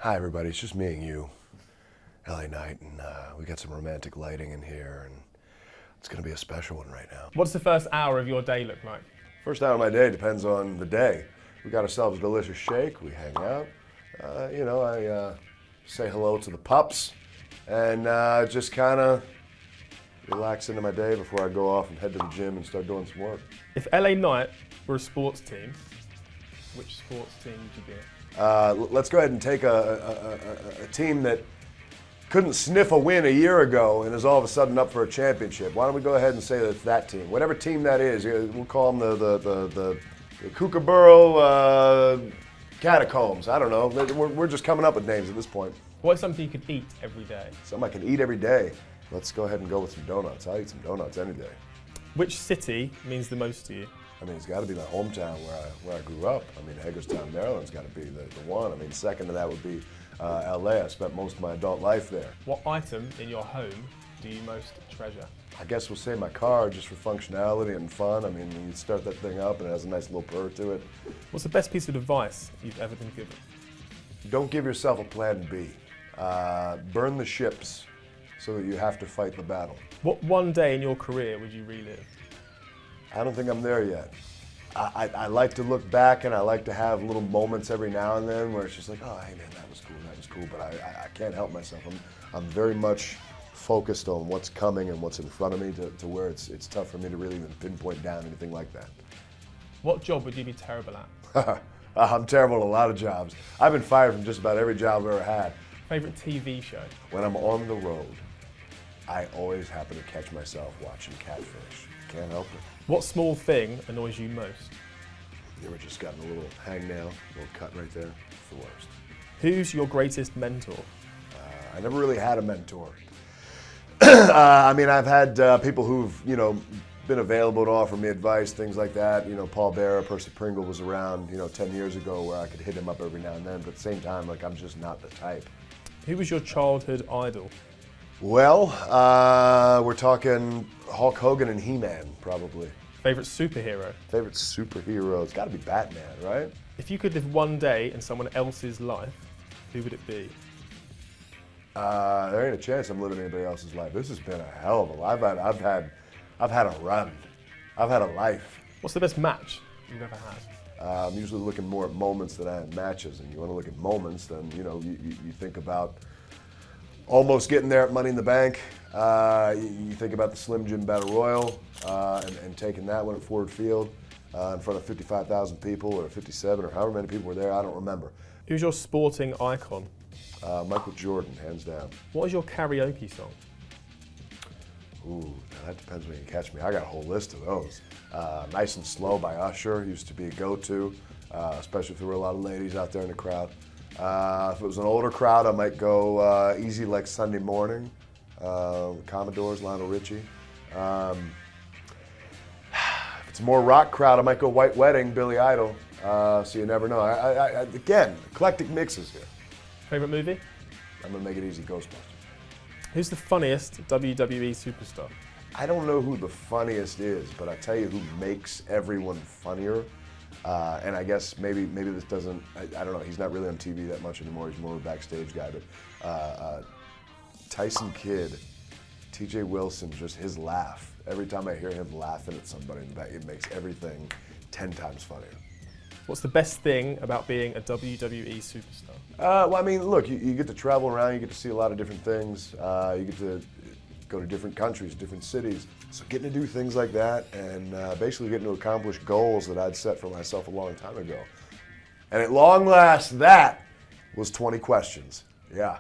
Hi everybody, it's just me and you, LA Knight, and we got some romantic lighting in here, and it's gonna be a special one right now. What's the first hour of your day look like? First hour of my day depends on the day. We got ourselves a delicious shake, we hang out, I say hello to the pups, and just kind of relax into my day before I go off and head to the gym and start doing some work. If LA Knight were a sports team, which sports team would you be? Let's go ahead and take a team that couldn't sniff a win a year ago and is all of a sudden up for a championship. Why don't we go ahead and say that it's that team? Whatever team that is, we'll call them the Kookaburra Catacombs. I don't know. We're just coming up with names at this point. What is something you could eat every day? Something I can eat every day. Let's go ahead and go with some donuts. I'll eat some donuts any day. Which city means the most to you? I mean, it's got to be my hometown where I grew up. I mean, Hagerstown, Maryland's got to be the one. I mean, second to that would be LA. I spent most of my adult life there. What item in your home do you most treasure? I guess we'll say my car, just for functionality and fun. I mean, you start that thing up and it has a nice little purr to it. What's the best piece of advice you've ever been given? Don't give yourself a plan B. Burn the ships so that you have to fight the battle. What one day in your career would you relive? I don't think I'm there yet. I like to look back and I like to have little moments every now and then where it's just like, oh, hey man, that was cool, but I can't help myself. I'm very much focused on what's coming and what's in front of me to where it's tough for me to really even pinpoint down anything like that. What job would you be terrible at? I'm terrible at a lot of jobs. I've been fired from just about every job I've ever had. Favorite TV show? When I'm on the road, I always happen to catch myself watching Catfish. Can't help it. What small thing annoys you most? You ever just gotten a little hangnail, a little cut right there? It's the worst. Who's your greatest mentor? I never really had a mentor. I mean, I've had people who've, been available to offer me advice, things like that. Paul Bearer, Percy Pringle was around, 10 years ago where I could hit him up every now and then, but at the same time, like, I'm just not the type. Who was your childhood idol? Well, we're talking Hulk Hogan and He-Man, probably. Favorite superhero? Favorite superhero? It's got to be Batman, right? If you could live one day in someone else's life, who would it be? There ain't a chance I'm living anybody else's life. This has been a hell of a life. I've had a run. I've had a life. What's the best match you've ever had? I'm usually looking more at moments than I am matches, and you want to look at moments, then you think about almost getting there at Money in the Bank. You think about the Slim Jim Battle Royal and taking that one at Ford Field in front of 55,000 people or 57 or however many people were there. I don't remember. Who's your sporting icon? Michael Jordan, hands down. What is your karaoke song? Ooh, that depends when you catch me. I got a whole list of those. Nice and Slow by Usher used to be a go-to, especially if there were a lot of ladies out there in the crowd. If it was an older crowd, I might go Easy Like Sunday Morning, Commodores, Lionel Richie. If it's a more rock crowd, I might go White Wedding, Billy Idol. So you never know. Again, eclectic mixes here. Favorite movie? I'm gonna make it easy, Ghostbusters. Who's the funniest WWE superstar? I don't know who the funniest is, but I tell you who makes everyone funnier. And I guess maybe this doesn't, I don't know, he's not really on TV that much anymore, he's more of a backstage guy, but Tyson Kidd, TJ Wilson, just his laugh. Every time I hear him laughing at somebody in the back, it makes everything 10 times funnier. What's the best thing about being a WWE superstar? Well, I mean, look, you get to travel around, you get to see a lot of different things, you get to go to different countries, different cities. So getting to do things like that and basically getting to accomplish goals that I'd set for myself a long time ago. And at long last, that was 20 questions. Yeah.